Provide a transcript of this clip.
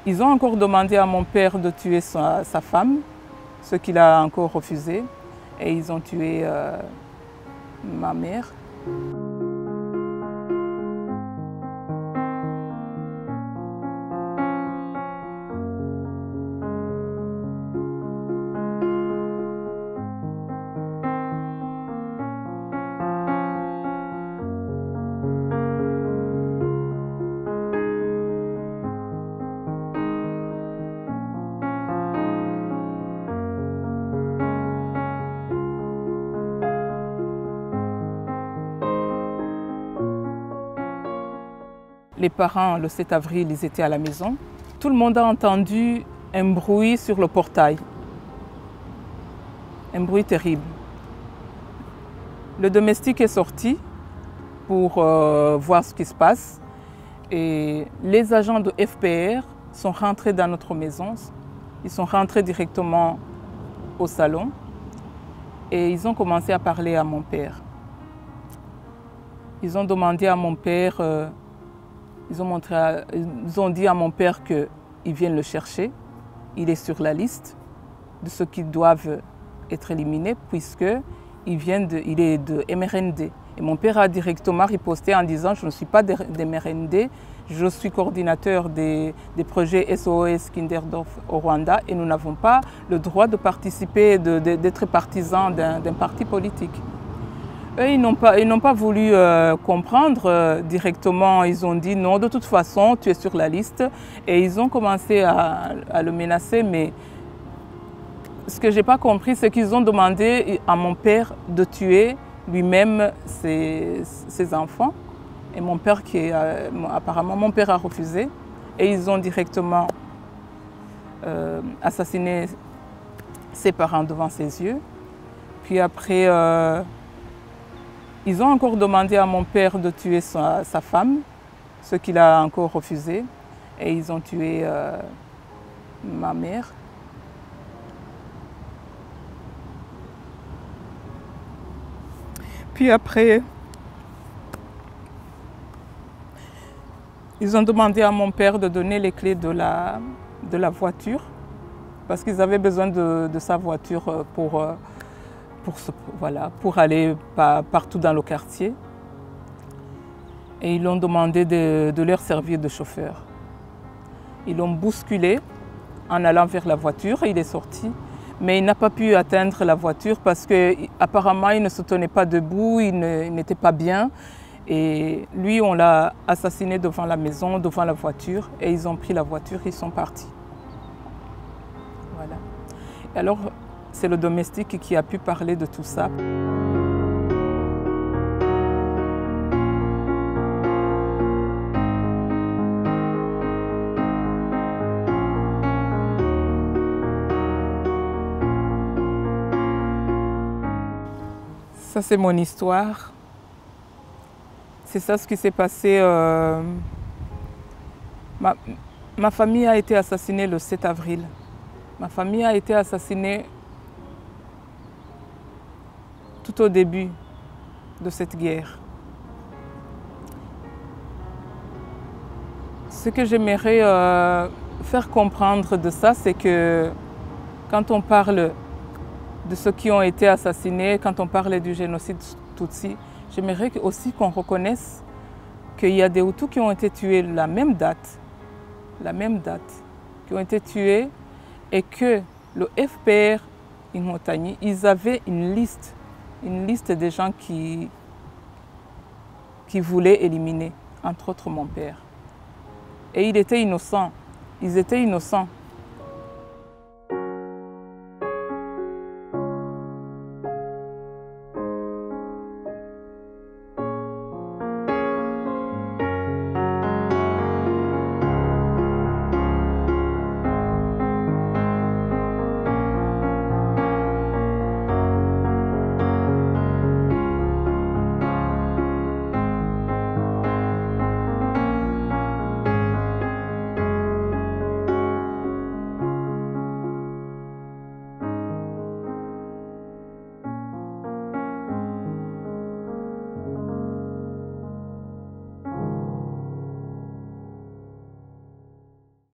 Ils ont encore demandé à mon père de tuer sa femme, ce qu'il a encore refusé. Et ils ont tué ma mère. Les parents, le 7 avril, ils étaient à la maison. Tout le monde a entendu un bruit sur le portail. Un bruit terrible. Le domestique est sorti pour voir ce qui se passe. Et les agents de FPR sont rentrés dans notre maison. Ils sont rentrés directement au salon. Et ils ont commencé à parler à mon père. Ils ont demandé à mon père... Ils ont dit à mon père qu'ils viennent le chercher. Il est sur la liste de ceux qui doivent être éliminés puisqu'il est de MRND. Et mon père a directement riposté en disant « Je ne suis pas de MRND, je suis coordinateur des projets SOS Kinderdorf au Rwanda et nous n'avons pas le droit de participer, d'être partisans d'un parti politique. » Eux, ils n'ont pas voulu comprendre directement. Ils ont dit non, de toute façon, tu es sur la liste. Et ils ont commencé à le menacer. Mais ce que je n'ai pas compris, c'est qu'ils ont demandé à mon père de tuer lui-même ses enfants. Et mon père, apparemment, mon père a refusé. Et ils ont directement assassiné ses parents devant ses yeux. Puis après... Ils ont encore demandé à mon père de tuer sa femme, ce qu'il a encore refusé. Et ils ont tué ma mère. Puis après, ils ont demandé à mon père de donner les clés de la voiture, parce qu'ils avaient besoin de sa voiture pour aller partout dans le quartier. Et ils l'ont demandé de leur servir de chauffeur. Ils l'ont bousculé en allant vers la voiture. Il est sorti, mais il n'a pas pu atteindre la voiture parce qu'apparemment il ne se tenait pas debout, il n'était pas bien. Et lui, on l'a assassiné devant la maison, devant la voiture. Et ils ont pris la voiture, ils sont partis. Voilà. Et alors, c'est le domestique qui a pu parler de tout ça. Ça, c'est mon histoire. C'est ça ce qui s'est passé. Ma famille a été assassinée le 7 avril. Ma famille a été assassinée tout au début de cette guerre. Ce que j'aimerais faire comprendre de ça, c'est que quand on parle de ceux qui ont été assassinés, quand on parle du génocide Tutsi, j'aimerais aussi qu'on reconnaisse qu'il y a des Hutus qui ont été tués la même date, qui ont été tués et que le FPR Inkotanyi, ils avaient une liste des gens qui voulaient éliminer, entre autres mon père. Et il était innocent, ils étaient innocents.